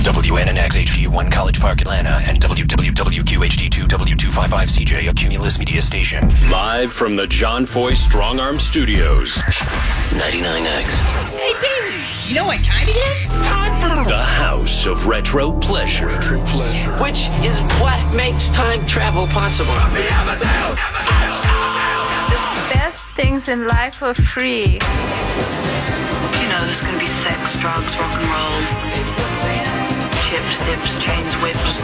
WNNX HD1 College Park, Atlanta, and WWWQHD2 W255CJ, a Cumulus media station. Live from the John Foy Strong Arm Studios. 99X. Hey, baby, you know what time it is? It's time for the House of Retro Pleasure. Which is what makes time travel possible. Best things in life are free. You know, there's going to be sex, drugs, rock and roll. Chips, dips, chains, whips.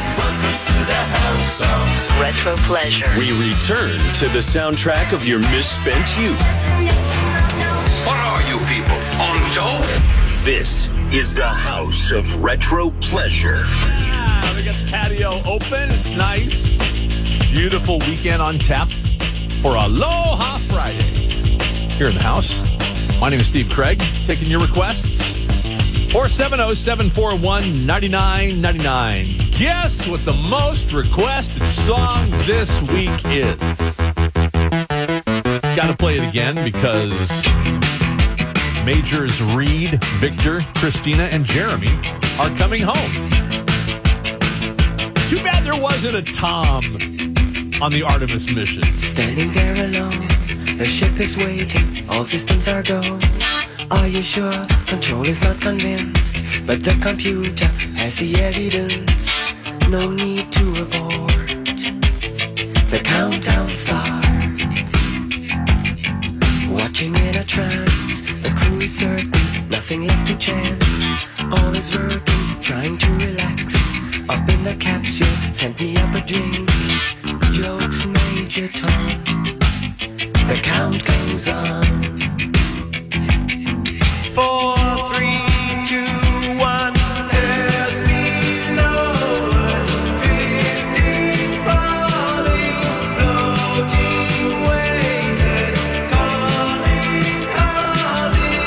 Retro Pleasure. We return to the soundtrack of your misspent youth. What are you people, on dope? This is the House of Retro Pleasure. We got the patio open. It's nice. Beautiful weekend on tap for Aloha Friday here in the house. My name is Steve Craig, taking your requests. 470-741-9999. Guess what the most requested song this week is? Gotta play it again because Majors Reed, Victor, Christina, and Jeremy are coming home. Too bad there wasn't a Tom on the Artemis mission. Standing there alone, the ship is waiting, all systems are go. Are you sure? Control is not convinced, but the computer has the evidence. No need to abort. The countdown starts. Watching in a trance, the crew is certain, nothing left to chance. All is working, trying to relax. Up in the capsule, sent me up a drink. Jokes, Major Tom. The count goes on. 4, 3, 2, 1. Earth below us, drifting, falling, floating, weightless, calling, calling.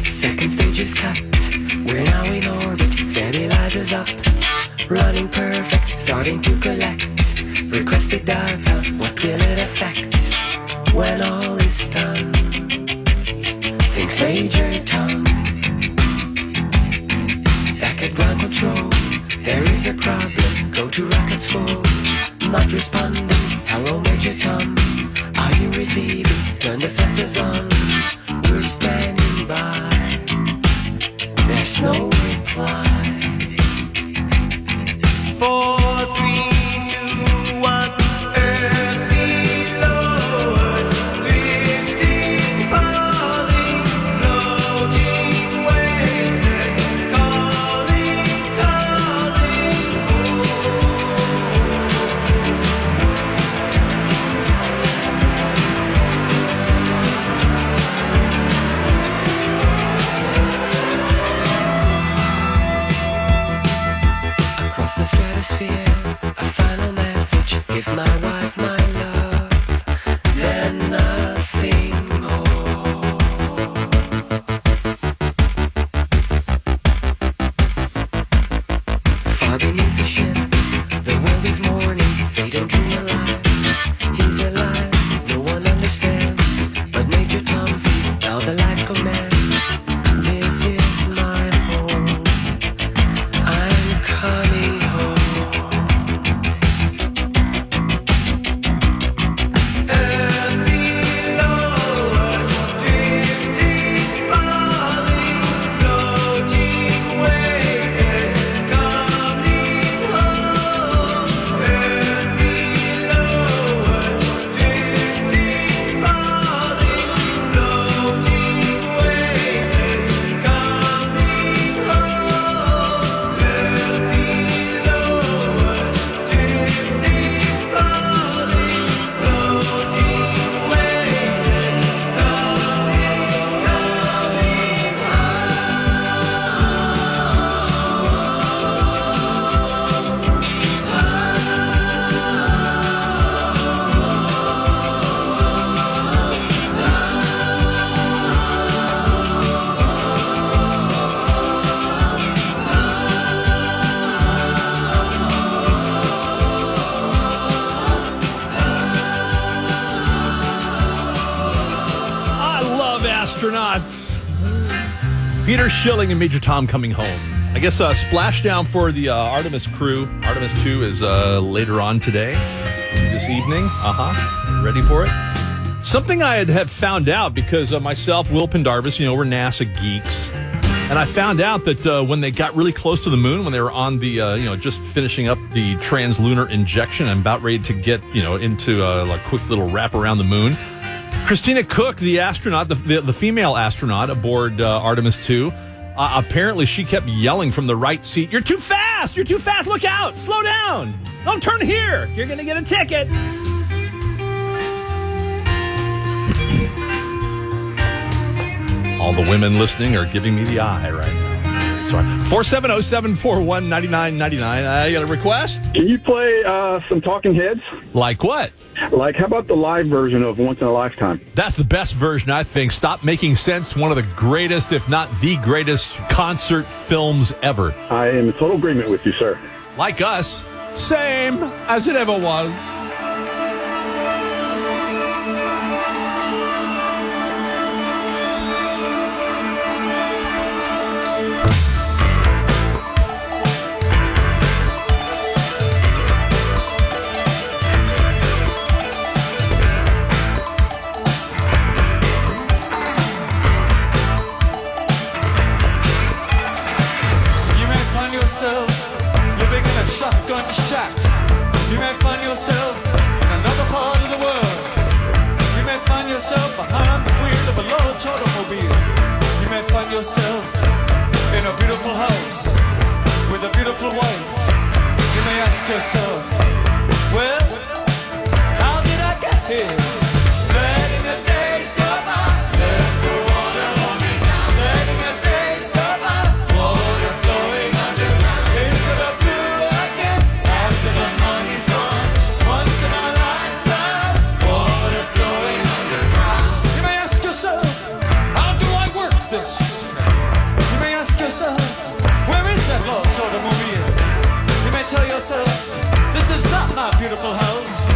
Second stage is cut. We're now in orbit. Stabilizers up, running perfect, starting to collect requested data. What will it affect when all is done? Thinks Major Tom. Back at ground control, there is a problem. Go to rockets full, not responding. Hello, Major Tom, are you receiving? Turn the thrusters on. We're standing by. There's no reply. 4, 3, 2, 1. Earth below us, drifting, falling, floating, weightless, calling, calling. Across the stratosphere, a final message. Give my wife my love, then nothing more. Far beneath the ship, the world is mourning. They don't realize he's alive. No one understands, but Major Tom sees now the light commands. This is my home. I'm coming home. Peter Schilling and Major Tom Coming Home. I guess splashdown for the Artemis crew. Artemis 2 is later on today, this evening. Ready for it? Something I had found out because myself, Will Pendarvis, we're NASA geeks. And I found out that when they got really close to the moon, when they were on the, just finishing up the translunar injection and about ready to get, into a quick little wrap around the moon, Christina Cook, the astronaut, the female astronaut aboard Artemis 2, apparently she kept yelling from the right seat, "You're too fast! You're too fast! Look out! Slow down! Don't turn here! You're going to get a ticket!" All the women listening are giving me the eye right now. Sorry. 470-741-9999. You got a request? Can you play some Talking Heads? Like what? Like, how about the live version of Once in a Lifetime? That's the best version, I think. Stop Making Sense, one of the greatest, if not the greatest, concert films ever. I am in total agreement with you, sir. Like us, same as it ever was. Living in a shotgun shack. You may find yourself in another part of the world. You may find yourself behind the wheel of a large automobile. You may find yourself in a beautiful house with a beautiful wife. You may ask yourself, well, how did I get here? Letting the days go by, let the water hold me down. Letting the days go by, water flowing underground into the blue again. After the money's gone, once in a lifetime, water flowing underground. You may ask yourself, how do I work this? You may ask yourself, where is that large automobile? You may tell yourself, this is not my beautiful house.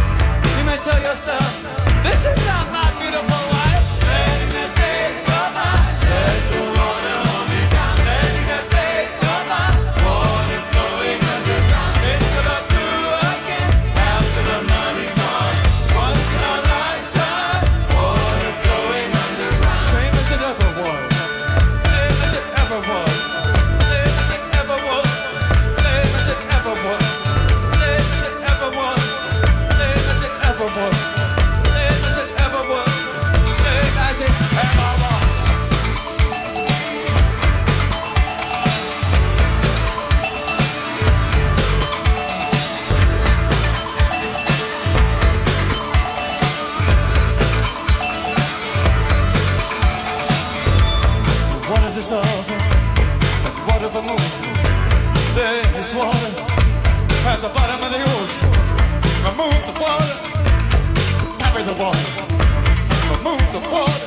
You may tell yourself, this is not my beautiful wife. Letting the days go by, let the water hold me down. Letting the days go by, water flowing underground into the blue again. After the money's gone, once in a lifetime, water flowing underground. Same as it ever was, same as it ever was, same as it ever was, same as it ever was, same as it ever was, same as it ever was. What is this of? What of a moon? There is water at the bottom of the ocean. Remove the water, carry the water. Remove the water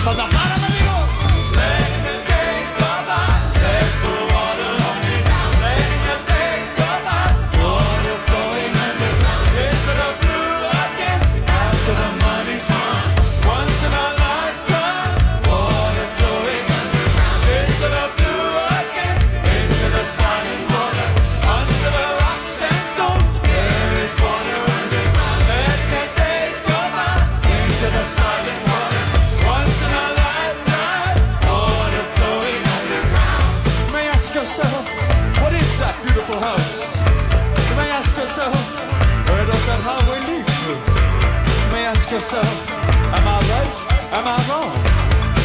from the bottom of the ocean. Letting the days go by, let the water hold me down. Letting the days go by, water flowing underground into the blue again. After the money's gone, once in a lifetime, water flowing underground into the blue again, into the silent water, under the rocks and stones. There is water underground. Letting the days go by, into the silent water, once in a lifetime, water flowing underground. You may ask yourself, what is that beautiful house? You may ask yourself, where does that highway lead to? You may ask yourself, am I right? Am I wrong?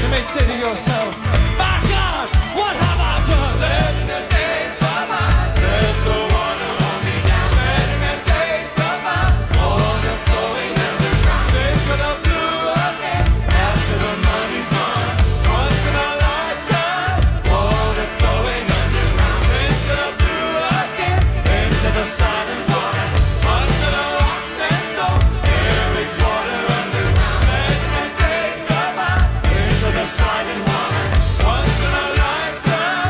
You may say to yourself, my God, what have I done? Letting the days go by, let the water hold me down. Letting the days go by, water flowing underground into the blue again. After the money's gone, once in a lifetime, water flowing underground into the blue again, into the silent water, under the rocks and stones. There is water underground. Letting the days go by, into the silent water, once in a lifetime.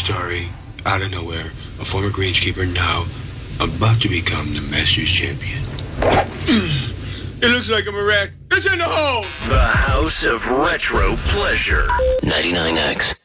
story, out of nowhere, a former greenskeeper now about to become the Masters champion. It looks like I'm a wreck. It's in the hole! The House of Retro Pleasure. 99X.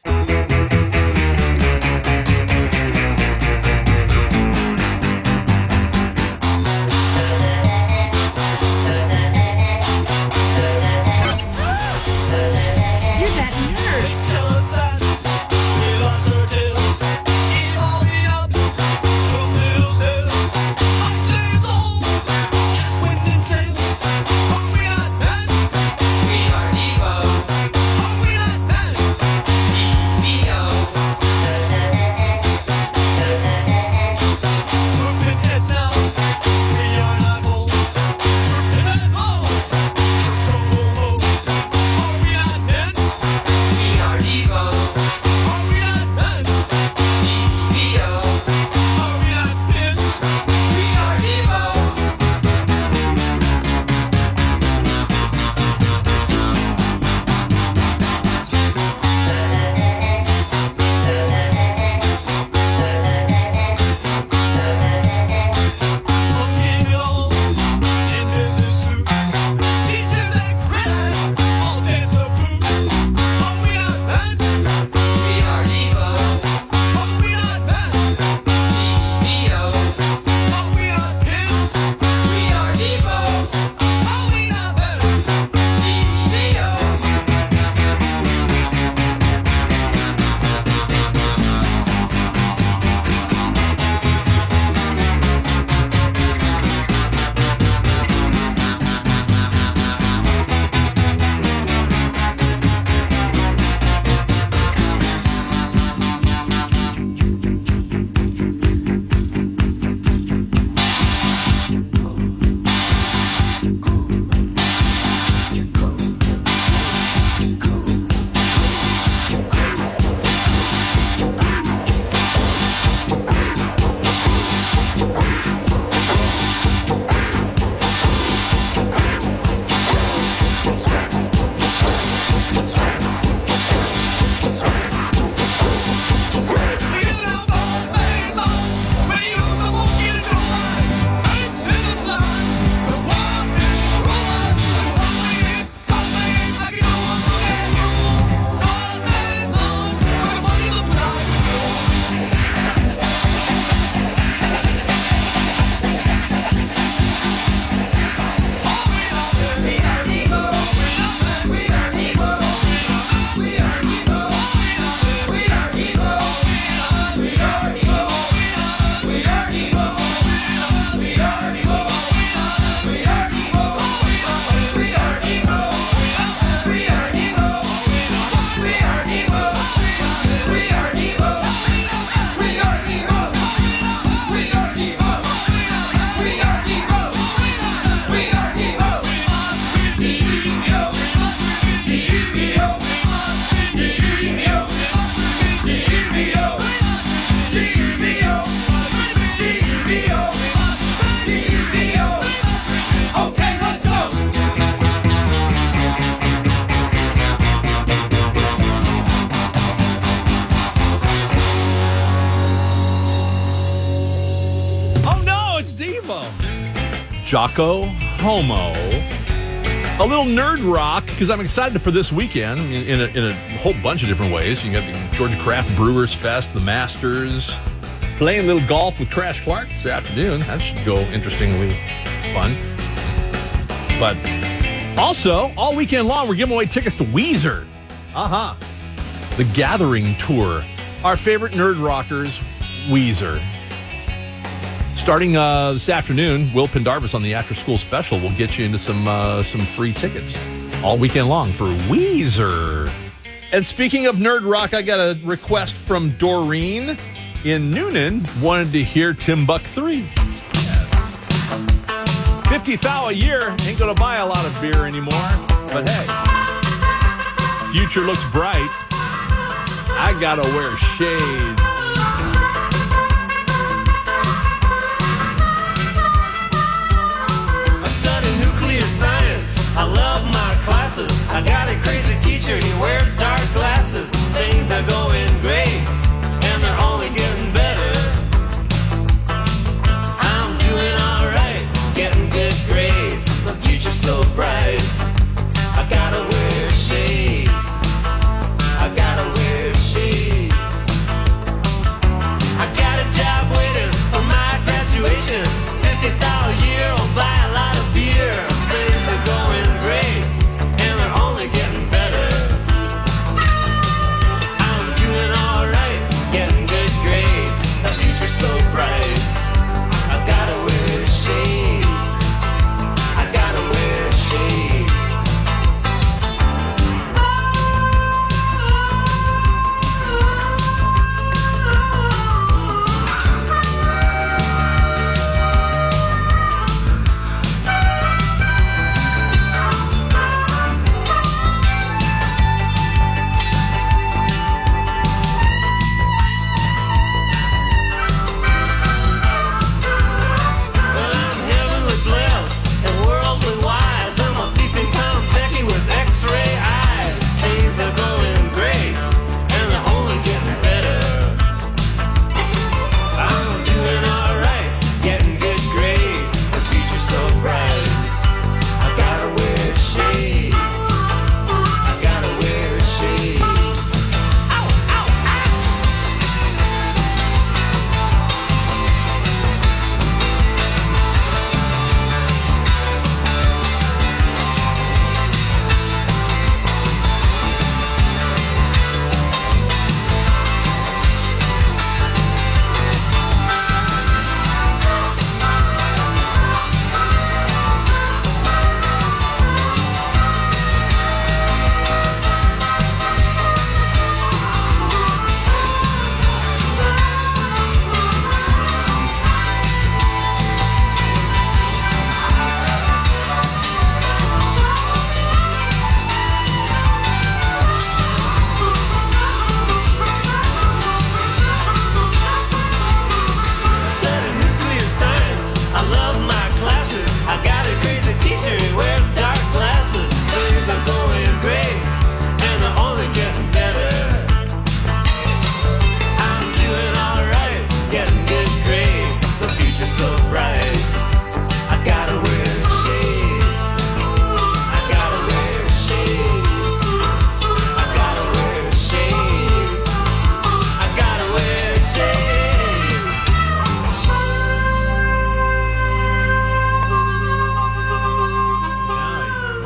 Jocko Homo. A little nerd rock, because I'm excited for this weekend in a whole bunch of different ways. You got the Georgia Craft Brewers Fest, the Masters, playing a little golf with Crash Clark this afternoon. That should go interestingly fun. But also, all weekend long, we're giving away tickets to Weezer. The Gathering Tour. Our favorite nerd rockers, Weezer. Starting this afternoon, Will Pendarvis on the After School Special will get you into some free tickets all weekend long for Weezer. And speaking of nerd rock, I got a request from Doreen in Noonan. Wanted to hear Timbuk 3. $50,000 a year ain't going to buy a lot of beer anymore. But hey, future looks bright. I got to wear shades. I love my classes. I got a crazy teacher, he wears dark glasses. Things are going great, and they're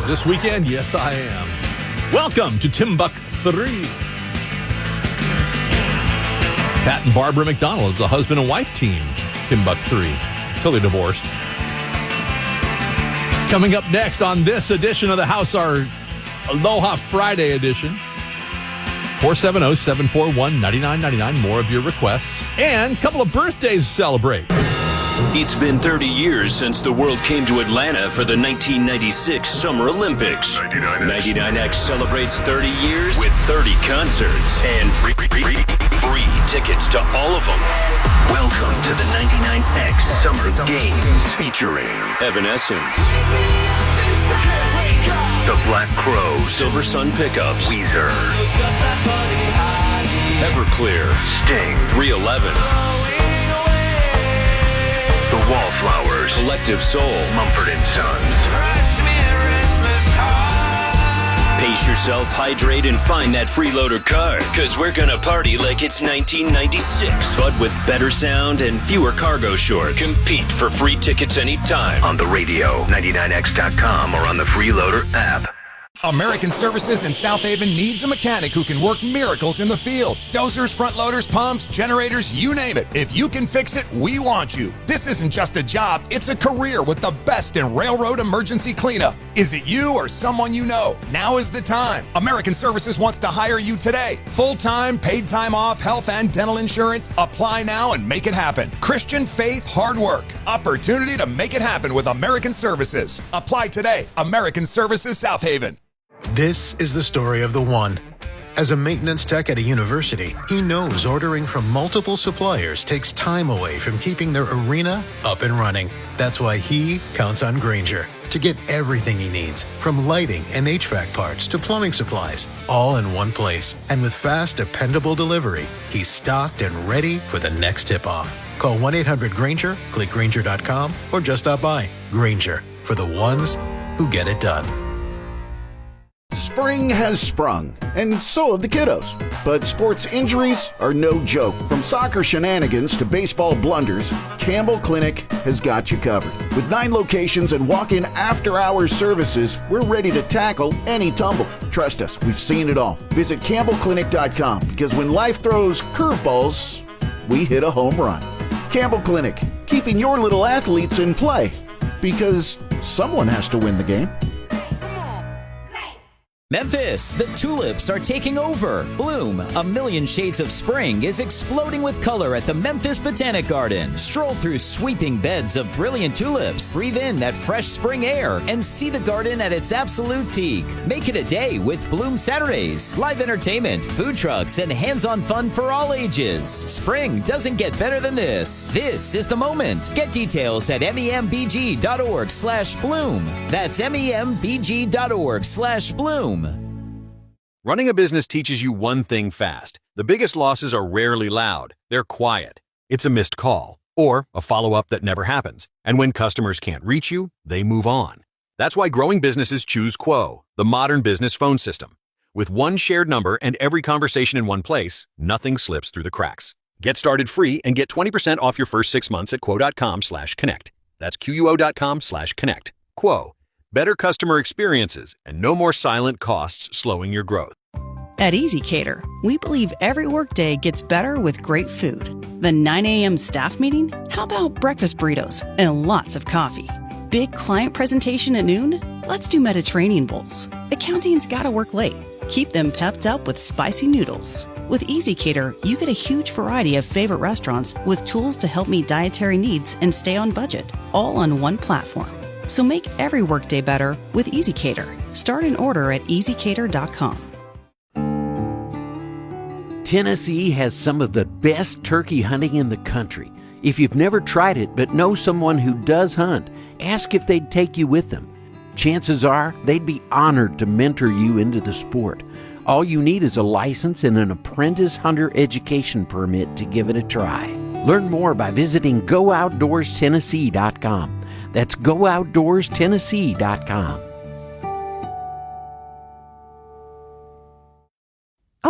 This weekend? Yes, I am. Welcome to Timbuk3. Pat and Barbara McDonald, the husband and wife team, Timbuk3. Totally divorced. Coming up next on this edition of the House, our Aloha Friday edition. 470-741-9999. More of your requests. And a couple of birthdays to celebrate. It's been 30 years since the world came to Atlanta for the 1996 Summer Olympics. 99X celebrates 30 years with 30 concerts and free tickets to all of them. Welcome to the 99X Summer Games featuring Evanescence, The Black Crowes, Silver Sun Pickups, Weezer, Everclear, Sting, 311, The Wallflowers, Collective Soul, Mumford & Sons. Pace yourself, hydrate, and find that freeloader card, because we're going to party like it's 1996, but with better sound and fewer cargo shorts. Compete for free tickets anytime. On the radio, 99x.com, or on the Freeloader app. American Services in South Haven needs a mechanic who can work miracles in the field. Dozers, front loaders, pumps, generators, you name it. If you can fix it, we want you. This isn't just a job, it's a career with the best in railroad emergency cleanup. Is it you or someone you know? Now is the time. American Services wants to hire you today. Full-time, paid time off, health and dental insurance. Apply now and make it happen. Christian faith, hard work. Opportunity to make it happen with American Services. Apply today. American Services South Haven. This is the story of the one. As a maintenance tech at a university, he knows ordering from multiple suppliers takes time away from keeping their arena up and running. That's why he counts on Grainger to get everything he needs, from lighting and HVAC parts to plumbing supplies, all in one place. And with fast, dependable delivery, he's stocked and ready for the next tip-off. Call 1-800-GRAINGER, click Grainger.com, or just stop by. Grainger, for the ones who get it done. Spring has sprung, and so have the kiddos. But sports injuries are no joke. From soccer shenanigans to baseball blunders, Campbell Clinic has got you covered. With 9 locations and walk-in after-hours services, we're ready to tackle any tumble. Trust us, we've seen it all. Visit CampbellClinic.com, because when life throws curveballs, we hit a home run. Campbell Clinic, keeping your little athletes in play, because someone has to win the game. Memphis, the tulips are taking over. Bloom, a million shades of spring, is exploding with color at the Memphis Botanic Garden. Stroll through sweeping beds of brilliant tulips. Breathe in that fresh spring air and see the garden at its absolute peak. Make it a day with Bloom Saturdays. Live entertainment, food trucks, and hands-on fun for all ages. Spring doesn't get better than this. This is the moment. Get details at membg.org/bloom. That's membg.org/bloom. Running a business teaches you one thing fast. The biggest losses are rarely loud. They're quiet. It's a missed call or a follow-up that never happens. And when customers can't reach you, they move on. That's why growing businesses choose Quo, the modern business phone system. With one shared number and every conversation in one place, nothing slips through the cracks. Get started free and get 20% off your first 6 months at quo.com/connect. That's quo.com/connect. Quo. Better customer experiences and no more silent costs slowing your growth. At EasyCater, we believe every workday gets better with great food. The 9 a.m. staff meeting? How about breakfast burritos and lots of coffee? Big client presentation at noon? Let's do Mediterranean bowls. Accounting's gotta work late. Keep them pepped up with spicy noodles. With EasyCater, you get a huge variety of favorite restaurants with tools to help meet dietary needs and stay on budget, all on one platform. So make every workday better with EasyCater. Start an order at easycater.com. Tennessee has some of the best turkey hunting in the country. If you've never tried it but know someone who does hunt, ask if they'd take you with them. Chances are they'd be honored to mentor you into the sport. All you need is a license and an apprentice hunter education permit to give it a try. Learn more by visiting GoOutdoorsTennessee.com. That's GoOutdoorsTennessee.com.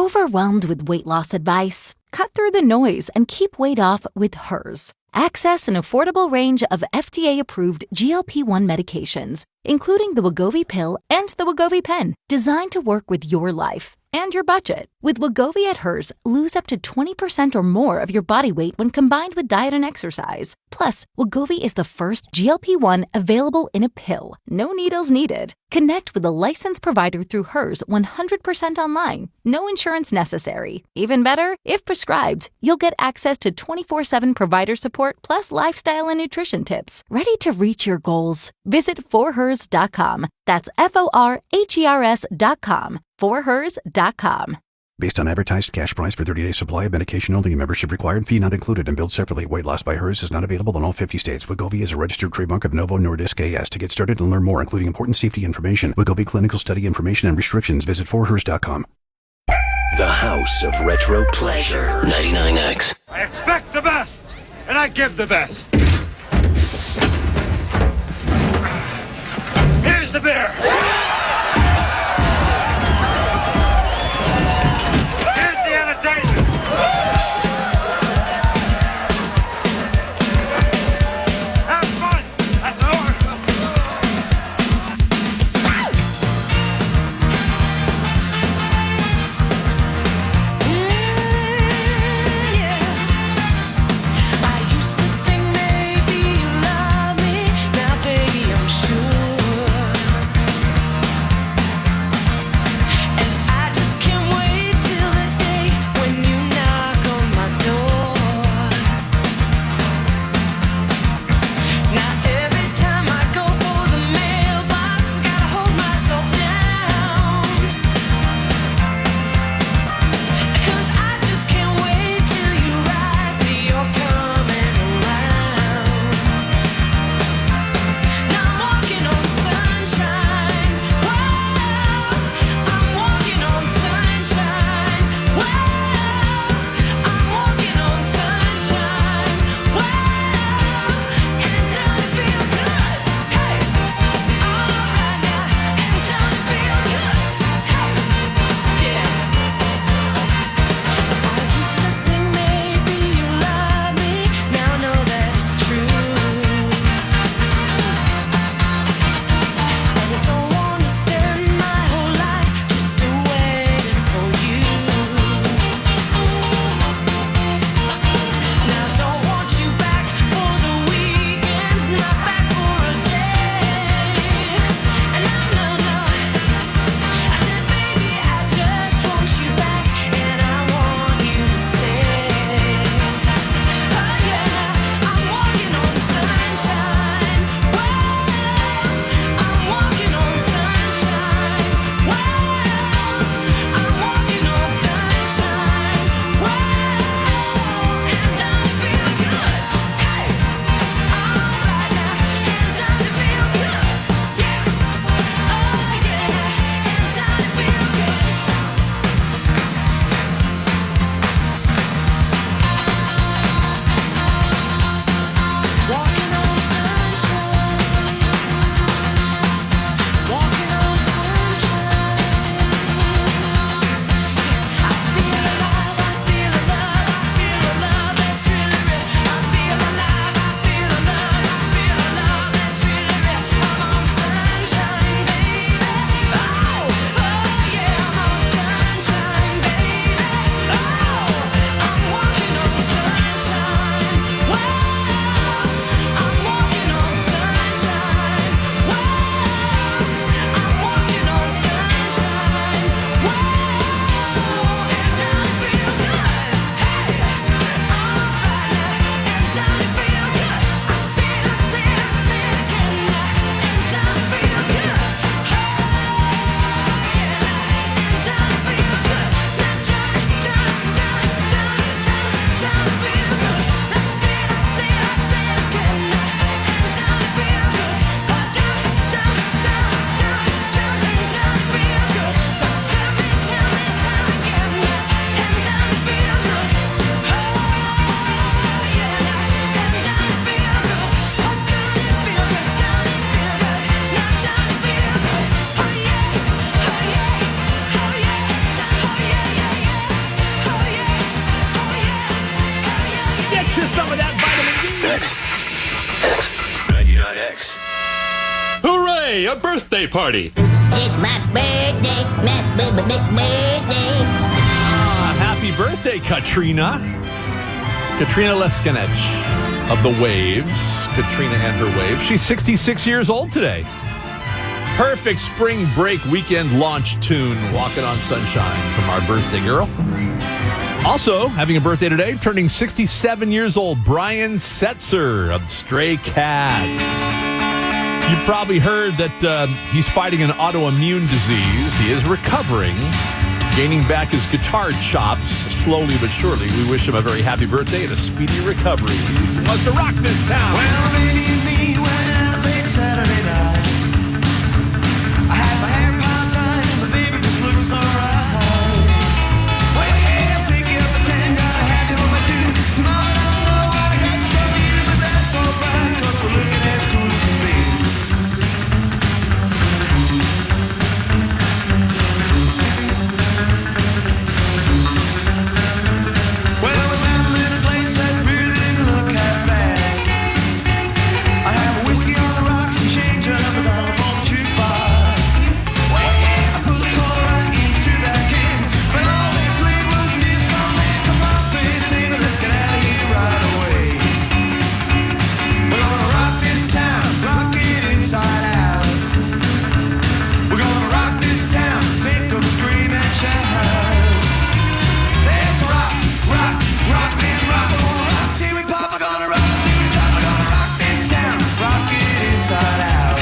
Overwhelmed with weight loss advice? Cut through the noise and keep weight off with Hers. Access an affordable range of FDA-approved GLP-1 medications, including the Wegovy pill and the Wegovy pen, designed to work with your life and your budget. With Wegovy at Hers, lose up to 20% or more of your body weight when combined with diet and exercise. Plus, Wegovy is the first GLP-1 available in a pill. No needles needed. Connect with a licensed provider through Hers 100% online. No insurance necessary. Even better, if prescribed, you'll get access to 24/7 provider support plus lifestyle and nutrition tips. Ready to reach your goals? Visit forhers.com. That's FORHERS.com. forhers.com. Based on advertised cash price for 30-day supply of medication only. Membership required. Fee not included and billed separately. Weight loss by Hers is not available in all 50 states. Wegovy is a registered trademark of Novo Nordisk A.S. To get started and learn more, including important safety information, Wegovy clinical study information and restrictions, visit forhers.com. The House of Retro Pleasure. 99X. I expect the best, and I give the best. Here's the beer. Here's the entertainment. Have fun. That's all. I used to think that you some of that vitamin D. 99X. Hooray! A birthday party! It's my birthday, Happy birthday, Katrina. Katrina Leskanec of the Waves. Katrina and her Waves. She's 66 years old today. Perfect spring break weekend launch tune, Walking on Sunshine, from our birthday girl. Also, having a birthday today, turning 67 years old, Brian Setzer of Stray Cats. You've probably heard that he's fighting an autoimmune disease. He is recovering, gaining back his guitar chops slowly but surely. We wish him a very happy birthday and a speedy recovery. He wants to rock this town. Well, baby and me went out late Saturday night. I had my hair piled tight and the baby just looked so right. Well, yeah, pick up a 10, gotta have you on my tune. Mama don't know what I got from you, but that's alright, 'cause we're looking as cool as can be. Well, we found a little place that really didn't look half bad. I have a whiskey on the rocks and change up a dollar for the jukebox. Well, yeah, I put the quarter right into that can, but all they played was disco man. Come on, baby, baby, let's get out of here right away. We're gonna rock this town, rock it inside out. We're gonna rock this town, make them scream and shout. Let's rock, rock, rock, man, rock. We're gonna rock till we pop. We're gonna rock till we drop. We're gonna rock this town, rock it inside out.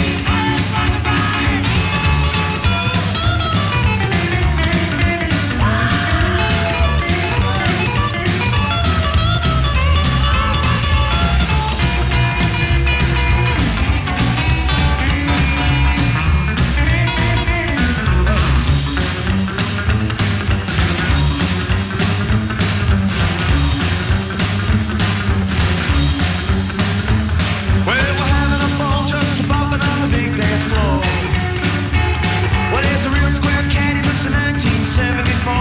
Well, we're having a ball just bopping on the big dance floor. Well, there's a real square cat, he looks in 1974.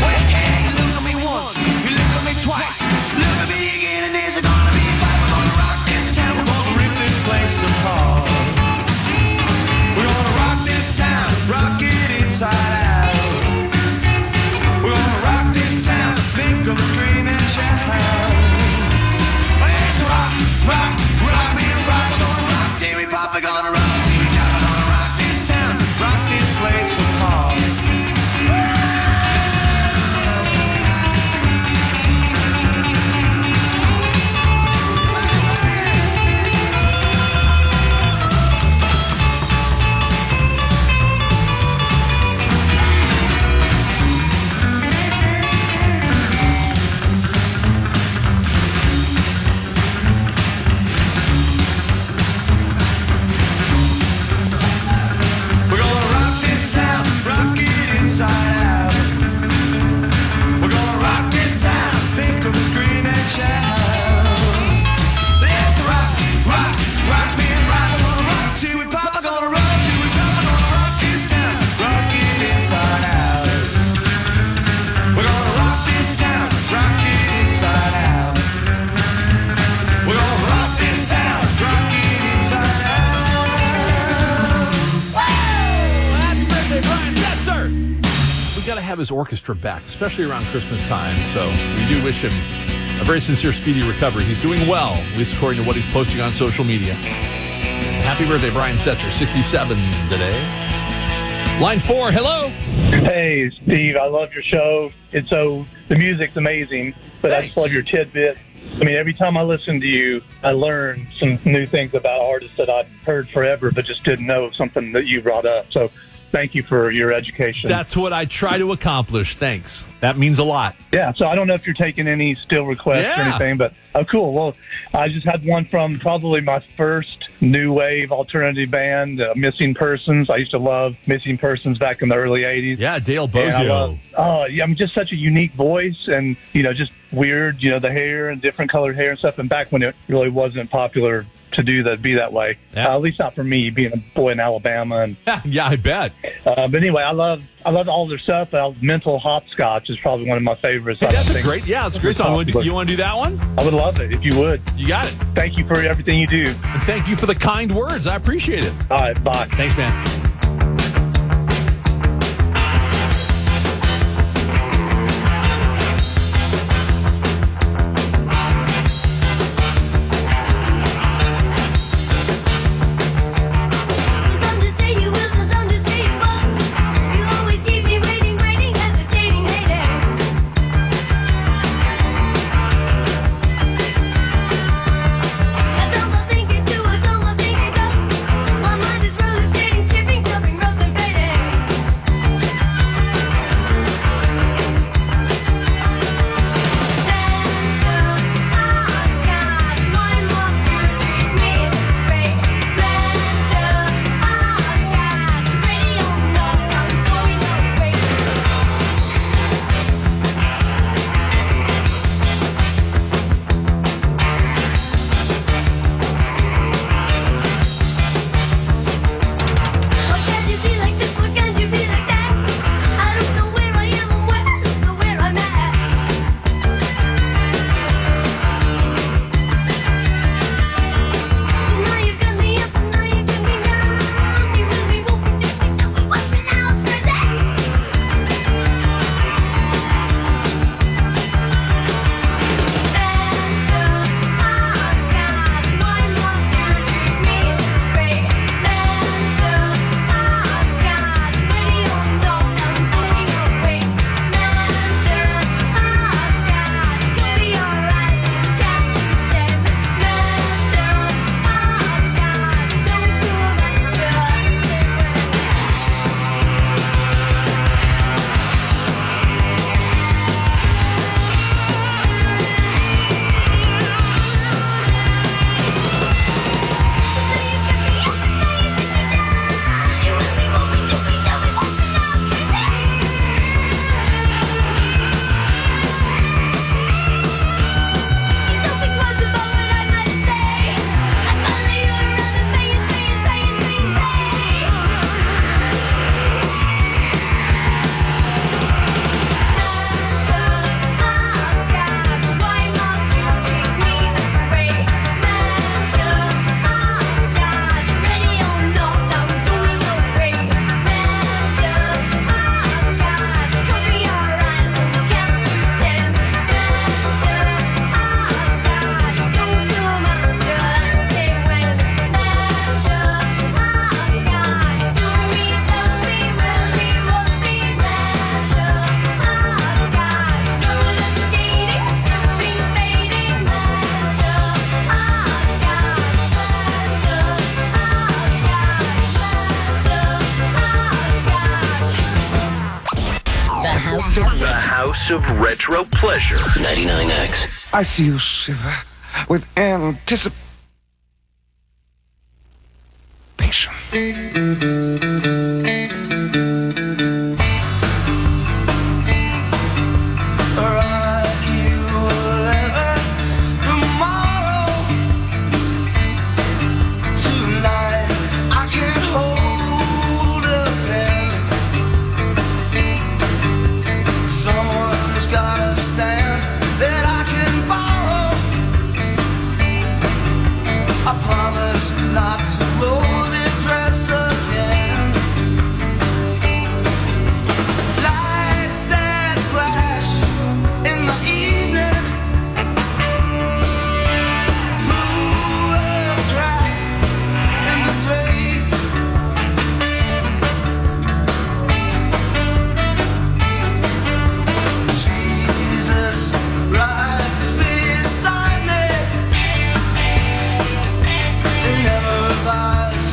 Well, hey, look at me once, you look at me twice, look at me again, and there's gonna be a fight. We're gonna rock this town, we're gonna rip this place apart. We're gonna rock this town, rock it inside out. We're gonna rock this town, make them scream and shout. Let's rock, rock, rock, man, rock. We're gonna rock till we pop. We're gonna rock till we drop. We're gonna rock this town, rock this place apart. We're gonna rock this town, rock it inside out. We're gonna rock this town, make them scream and shout. Let's rock, rock, rock, man, rock. We're gonna rock till we pop. We're gonna rock till we drop. We're gonna rock this town, rock it inside out. We're gonna rock this town, rock it inside out. We're gonna rock this town, rock it inside out. Happy birthday, Brian Setzer! We got to have his orchestra back, especially around Christmas time. So we do wish him a very sincere, speedy recovery. He's doing well, at least according to what he's posting on social media. Happy birthday, Brian Setzer, 67 today. Line 4, hello. Hey, Steve, I love your show. The music's amazing, but I just love your tidbits. I mean, every time I listen to you, I learn some new things about artists that I've heard forever, but just didn't know something that you brought up. So thank you for your education. That's what I try to accomplish. Thanks. That means a lot. Yeah, so I don't know if you're taking any still requests or anything, but cool. Well, I just had one from probably my first new wave alternative band, Missing Persons. I used to love Missing Persons back in the early 80s. Yeah, Dale Bozio. I mean, just such a unique voice and, just weird, the hair and different colored hair and stuff. And back when it really wasn't popular to be that way, at least not for me, being a boy in Alabama. And yeah, I bet. But anyway, I love all their stuff. Mental Hopscotch is probably one of my favorites. Hey, that's a great song. You want to do that one? I would love it if you would. You got it. Thank you for everything you do. And thank you for the kind words. I appreciate it. All right, bye. Thanks, man. The House of Retro Pleasure. 99X. I see you shiver with anticipation. Not to blow the dress again. Lights that flash in the evening through a crack in the drape. Jesus rides beside me. Never advise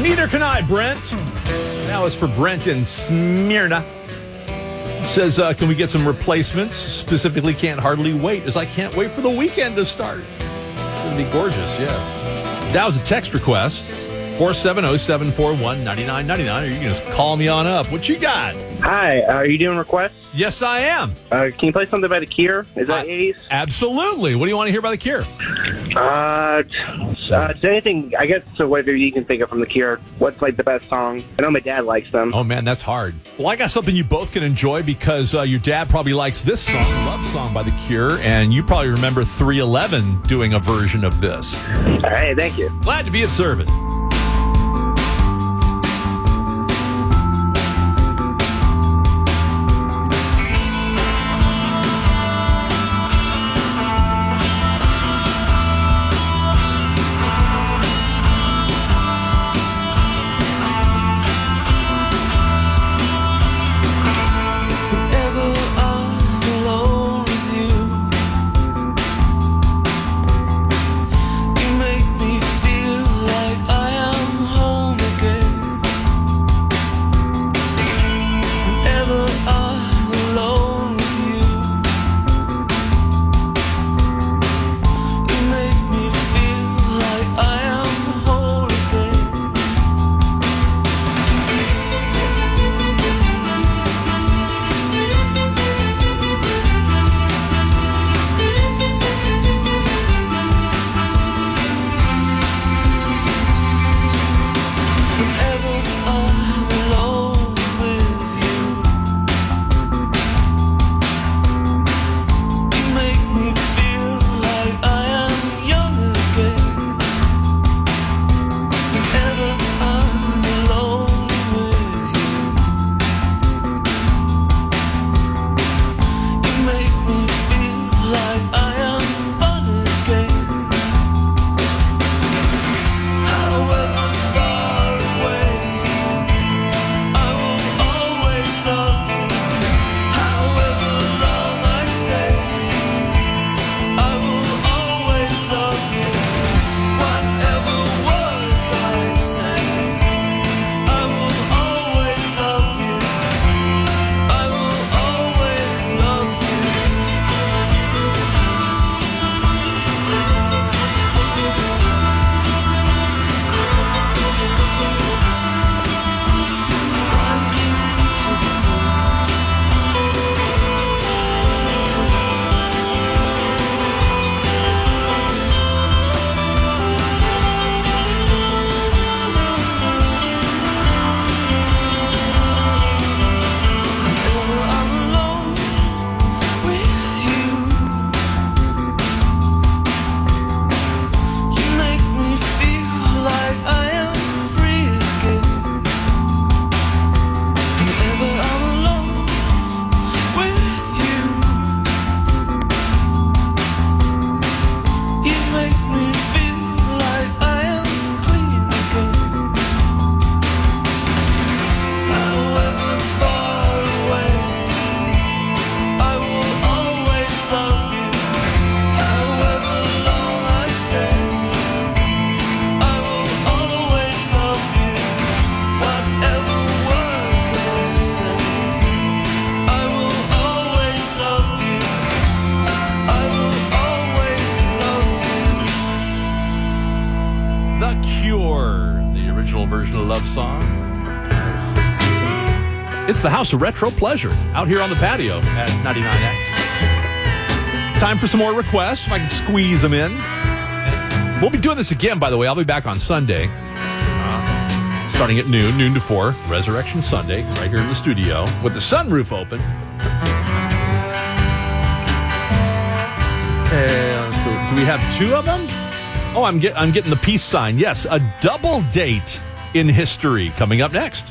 Neither can I, Brent. Now it's for Brent in Smyrna. Says, can we get some replacements? Specifically, can't hardly wait, as I can't wait for the weekend to start. It's going to be gorgeous, yeah. That was a text request. 470-741-9999, or you can just call me on up. What you got? Hi, are you doing requests? Yes, I am. Can you play something by The Cure? Is that 80s? Absolutely. What do you want to hear by The Cure? Anything, I guess, so whatever you can think of from The Cure. What's, like, the best song? I know my dad likes them. Oh, man, that's hard. Well, I got something you both can enjoy because your dad probably likes this song, Love Song by The Cure, and you probably remember 311 doing a version of this. Hey, thank you. Glad to be of service. It's the House of Retro Pleasure out here on the patio at 99X. Time for some more requests, if I can squeeze them in. We'll be doing this again, by the way. I'll be back on Sunday, starting at noon to 4, Resurrection Sunday, right here in the studio with the sunroof open. Okay, do we have two of them? Oh, I'm getting the peace sign. Yes, a double date in history coming up next.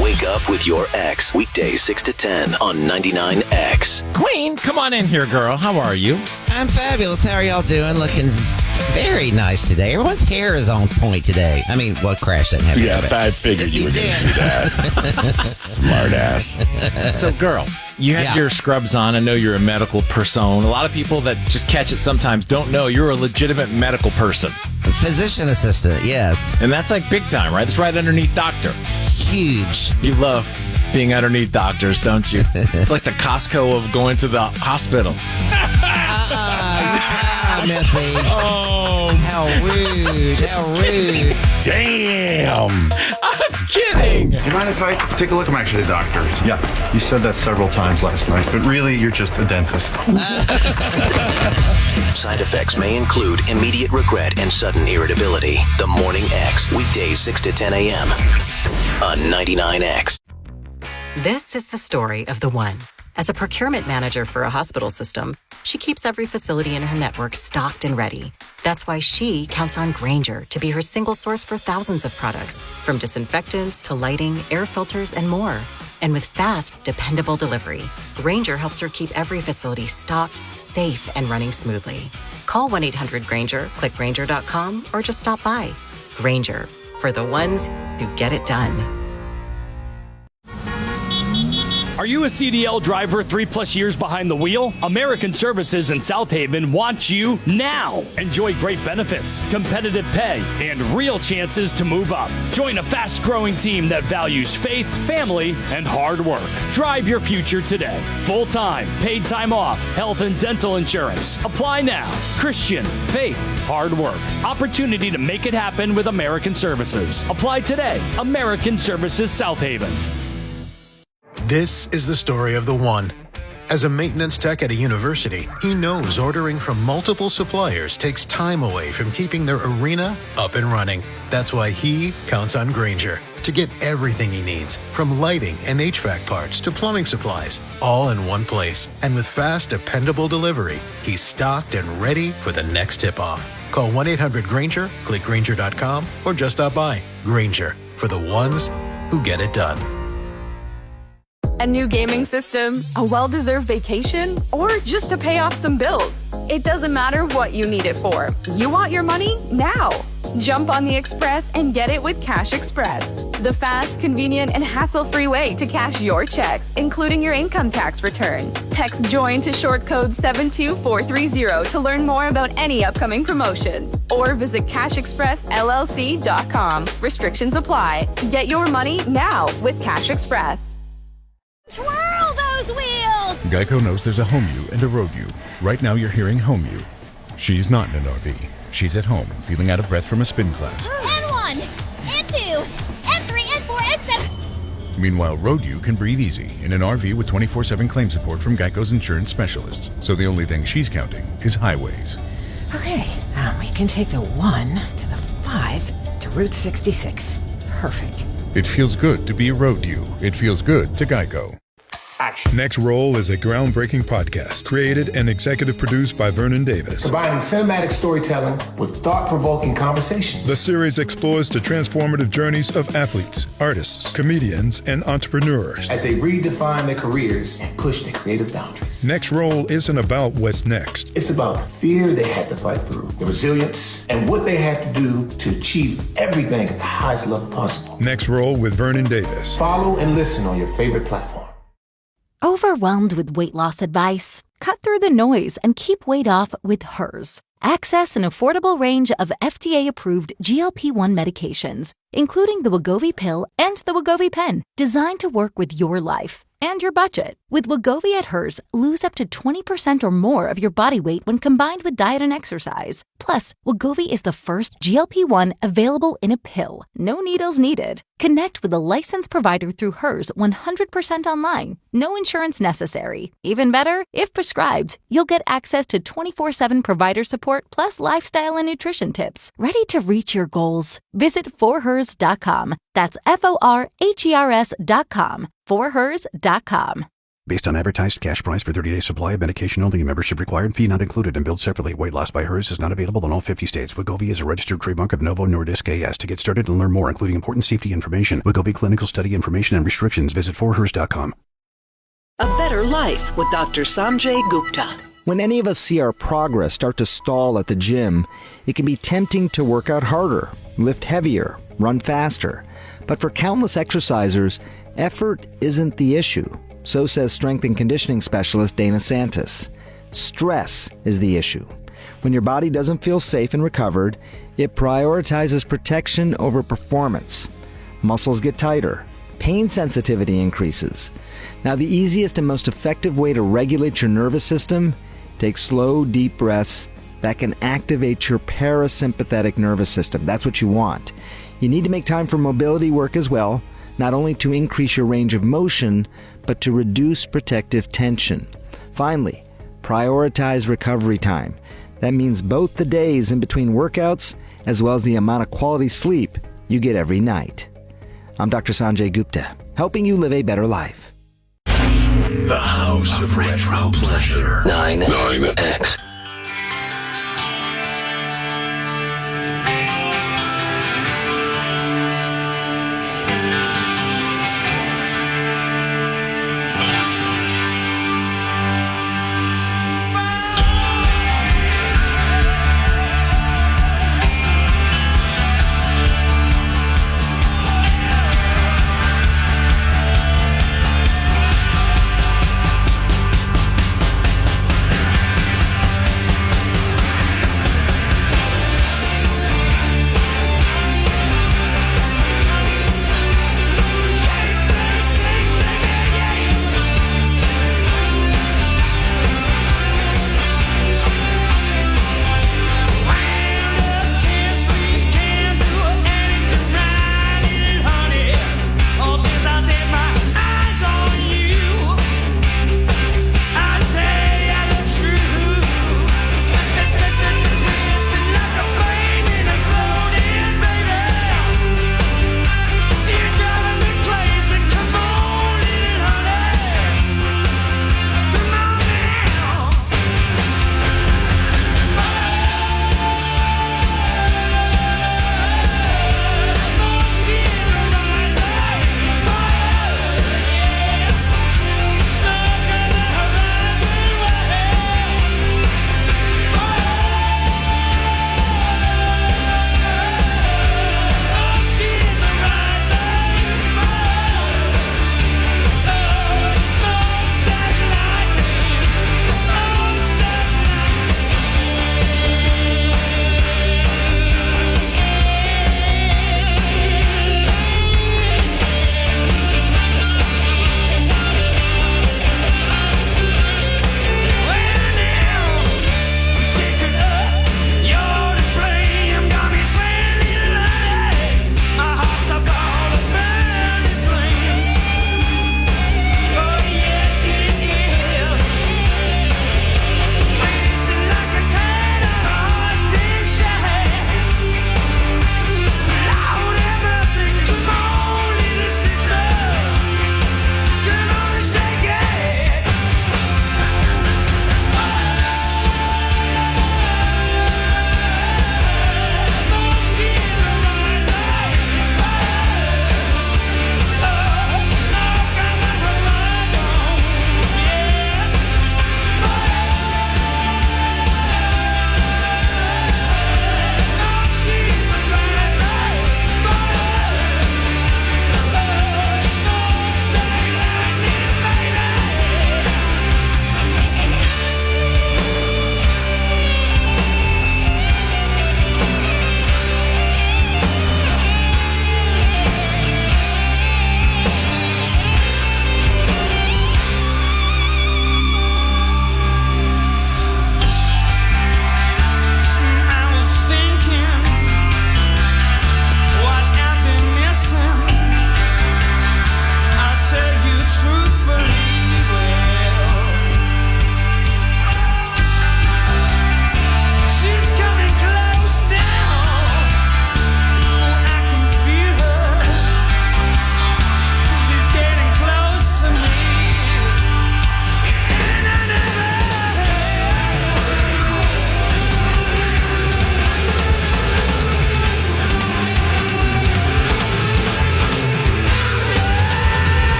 Wake up with your ex. Weekdays 6 to 10 on 99X. Queen, come on in here, girl. How are you? I'm fabulous. How are y'all doing? Looking very nice today. Everyone's hair is on point today. I mean, well, Crash didn't have hair. Yeah, I figured you were going to do that. Smart ass. So, girl, you have your scrubs on. I know you're a medical person. A lot of people that just catch it sometimes don't know you're a legitimate medical person. Physician assistant, yes. And that's like big time, right? That's right underneath doctor. Huge. You love being underneath doctors, don't you? It's like the Costco of going to the hospital. Missy. Oh, how rude. How rude. Damn. I'm kidding. Do you mind if I take a look? I'm actually a doctor. Yeah, you said that several times last night, but really, you're just a dentist. Side effects may include immediate regret and sudden irritability. The Morning X, weekdays 6 to 10 a.m. on 99X. This is the story of the one. As a procurement manager for a hospital system, she keeps every facility in her network stocked and ready. That's why she counts on Grainger to be her single source for thousands of products, from disinfectants to lighting, air filters, and more. And with fast, dependable delivery, Grainger helps her keep every facility stocked, safe, and running smoothly. Call 1-800-GRAINGER, click Grainger.com, or just stop by. Grainger, for the ones who get it done. Are you a CDL driver 3+ years behind the wheel? American Services in South Haven wants you now. Enjoy great benefits, competitive pay, and real chances to move up. Join a fast-growing team that values faith, family, and hard work. Drive your future today. Full-time, paid time off, health and dental insurance. Apply now. Christian, faith, hard work. Opportunity to make it happen with American Services. Apply today. American Services South Haven. This is the story of the one. As a maintenance tech at a university, he knows ordering from multiple suppliers takes time away from keeping their arena up and running. That's why he counts on Grainger to get everything he needs, from lighting and HVAC parts to plumbing supplies, all in one place. And with fast, dependable delivery, he's stocked and ready for the next tip-off. Call 1-800-GRAINGER, click Grainger.com, or just stop by. Grainger, for the ones who get it done. A new gaming system, a well-deserved vacation, or just to pay off some bills. It doesn't matter what you need it for. You want your money now. Jump on the Express and get it with Cash Express, the fast, convenient, and hassle-free way to cash your checks, including your income tax return. Text JOIN to short code 72430 to learn more about any upcoming promotions, or visit cashexpressllc.com. Restrictions apply. Get your money now with Cash Express. Twirl those wheels! Geico knows there's a home you and a road you. Right now you're hearing home you. She's not in an RV. She's at home, feeling out of breath from a spin class. N1, N2, N3, N4, N7. Meanwhile, road you can breathe easy in an RV with 24/7 claim support from Geico's insurance specialists. So the only thing she's counting is highways. Okay, we can take the 1 to the 5 to Route 66. Perfect. It feels good to be a road you. It feels good to Geico. Action. Next Roll is a groundbreaking podcast created and executive produced by Vernon Davis. Combining cinematic storytelling with thought-provoking conversations. The series explores the transformative journeys of athletes, artists, comedians, and entrepreneurs as they redefine their careers and push their creative boundaries. Next Roll isn't about what's next. It's about the fear they had to fight through, the resilience, and what they had to do to achieve everything at the highest level possible. Next Roll with Vernon Davis. Follow and listen on your favorite platform. Overwhelmed with weight loss advice? Cut through the noise and keep weight off with Hers. Access an affordable range of FDA-approved GLP-1 medications, including the Wegovy pill and the Wegovy pen, designed to work with your life and your budget. With Wegovy at Hers, lose up to 20% or more of your body weight when combined with diet and exercise. Plus, Wegovy is the first GLP-1 available in a pill. No needles needed. Connect with a licensed provider through Hers 100% online. No insurance necessary. Even better, if prescribed, you'll get access to 24/7 provider support plus lifestyle and nutrition tips. Ready to reach your goals? Visit forhers.com. That's FORHERS.com. forhers.com. Based on advertised cash price for 30-day supply of medication only. Membership required. Fee not included and billed separately. Weight loss by Hers is not available in all 50 states. Wegovy is a registered trademark of Novo Nordisk AS. To get started and learn more, including important safety information, Wegovy clinical study information and restrictions, visit forhers.com. A better life with Dr. Sanjay Gupta. When any of us see our progress start to stall at the gym, it can be tempting to work out harder, lift heavier, run faster. But for countless exercisers, effort isn't the issue. So says strength and conditioning specialist Dana Santis. Stress is the issue. When your body doesn't feel safe and recovered, It prioritizes protection over performance. Muscles get tighter. Pain sensitivity increases. Now, the easiest and most effective way to regulate your nervous system, take slow, deep breaths that can activate your parasympathetic nervous system. That's what you want. You need to make time for mobility work as well, not only to increase your range of motion, but to reduce protective tension. Finally, prioritize recovery time. That means both the days in between workouts as well as the amount of quality sleep you get every night. I'm Dr. Sanjay Gupta, helping you live a better life. The House of Retro Pleasure. 9X.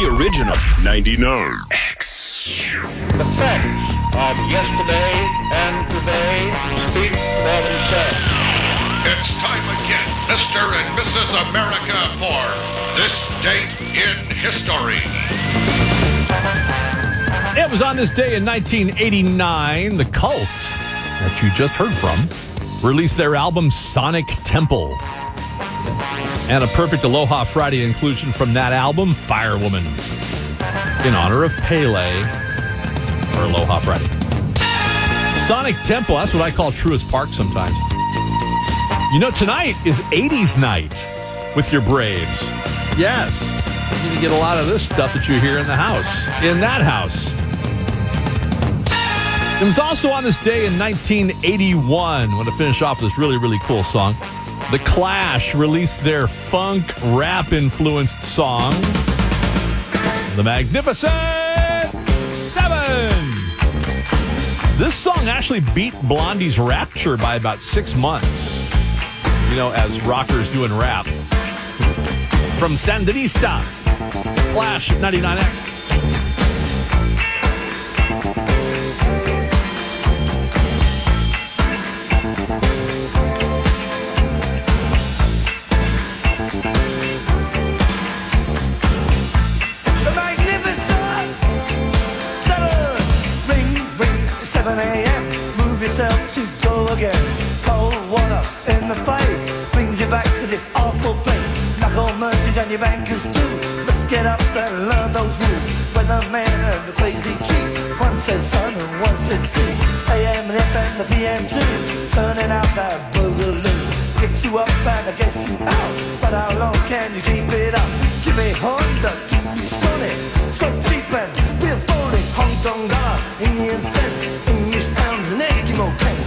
The original 99X. The facts of yesterday and today speak for themselves. It's time again, Mr. and Mrs. America, for This Date in History. It was on this day in 1989, the Cult, that you just heard from, released their album Sonic Temple. And a perfect Aloha Friday inclusion from that album, Firewoman, in honor of Pele, or Aloha Friday. Sonic Temple, that's what I call Truist Park sometimes. You know, tonight is 80s night with your Braves. Yes, you're going to get a lot of this stuff that you hear in the house, in that house. It was also on this day in 1981, I want to finish off this really, really cool song. The Clash released their funk rap-influenced song, The Magnificent Seven. This song actually beat Blondie's Rapture by about 6 months. You know, as rockers doing rap. From Sandinista, Clash 99X. The Magnificent Seven. Ring, 7 a.m. Move yourself to go again. Cold water in the face brings you back to this awful place. Knuckle merchants and your bankers too. Let's get up and learn those rules. Weatherman and the crazy chief. One says sun and one says sea. AM and FM, the PM too. Turning out that boogaloo. Get you up and I guess you out. But how long can you keep it up? Give me Honda, keep me Sonic. So cheap and we're falling. Hong Kong dollar, Indian cents, English pounds and Eskimo pence.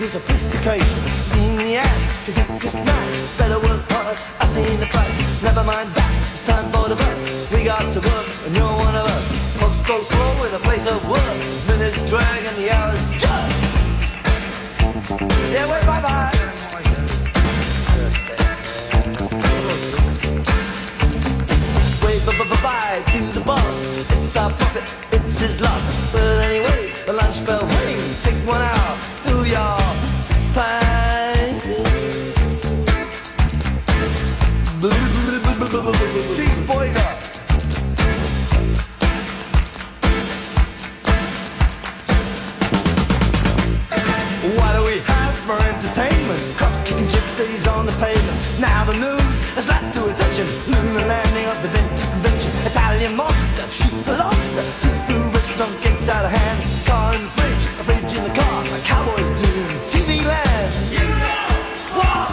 Sophistication, seen the ads, cause it's nice. Better work hard, I seen the price. Never mind that, it's time for the bus. We got to work, and you're one of us. Folks go slow in a place of work. Minutes drag and the hours judge. Yeah, wait, bye-bye. Wait, bye-bye to the boss. It's our profit, it's his loss. But anyway, the lunch bell ring. Take one out, do your Chief Boyga. What do we have for entertainment? Cops kicking gypsies on the pavement. Now the news has lapped to attention. Lunar landing of the dentist convention. Italian monster shoots a lobster. Seafood restaurant gets out of hand. Car in the fridge, a fridge in the car. A cowboy's doing TV land. You know what?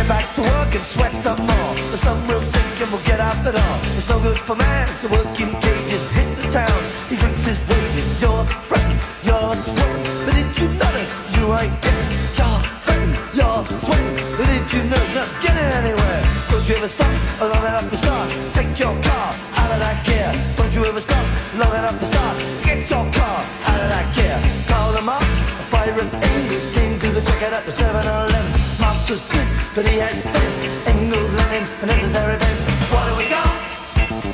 Back to work and sweat some more. The sun will sink and we'll get out the door. It's no good for man to work in cages. Hit the town, he drinks his wages. You're fretting, you're sweating, but did you notice you ain't getting? You're fretting, you're sweating, but did you notice not getting anywhere? Don't you ever stop long enough to start? Take your car out of that gear. Don't you ever stop long enough to start? Get your car out of that gear. Call them up, a fire and angels came to the checkout at the 7-Eleven. Marx was strict, but he had sense. Engels, Lenin, the necessary events. What do we got?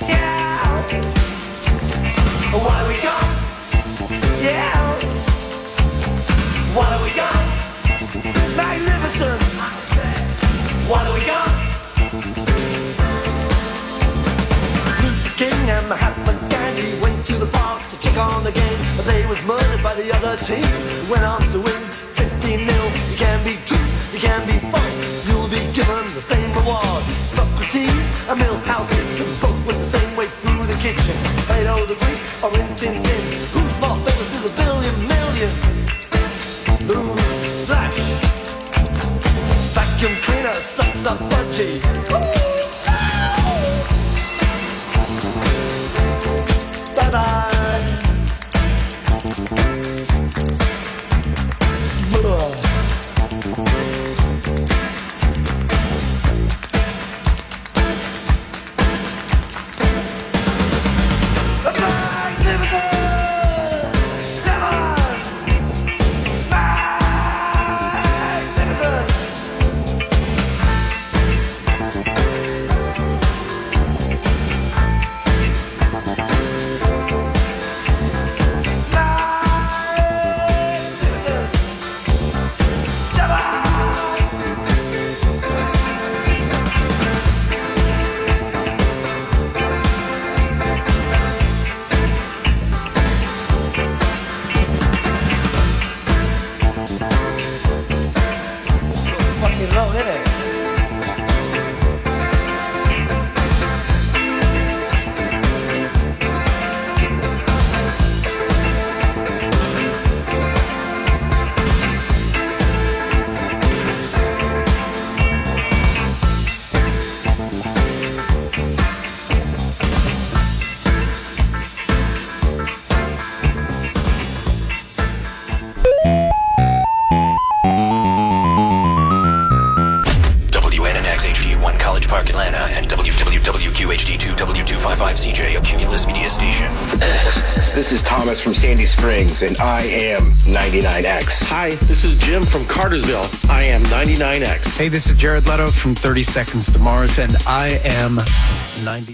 Yeah. What do we got? Yeah. What do we got? Magnificent. What do we got? Luther King and Mahatma Gandhi went to the park to check on the game, but they was murdered by the other team. Went on to win 15-0. You can be true, you can be false. You'll be given the same reward. Socrates, a Milhouse Nixon, both went the same way through the kitchen. Plato the Greek or Rin Tin Tin. Who's more famous to the billion millions? Who's Flash? Vacuum cleaner sucks up budgie. WQHD2W255CJ, a Cumulus Media station. This is Thomas from Sandy Springs, and I am 99X. Hi, this is Jim from Cartersville. I am 99X. Hey, this is Jared Leto from 30 Seconds to Mars, and I am 90.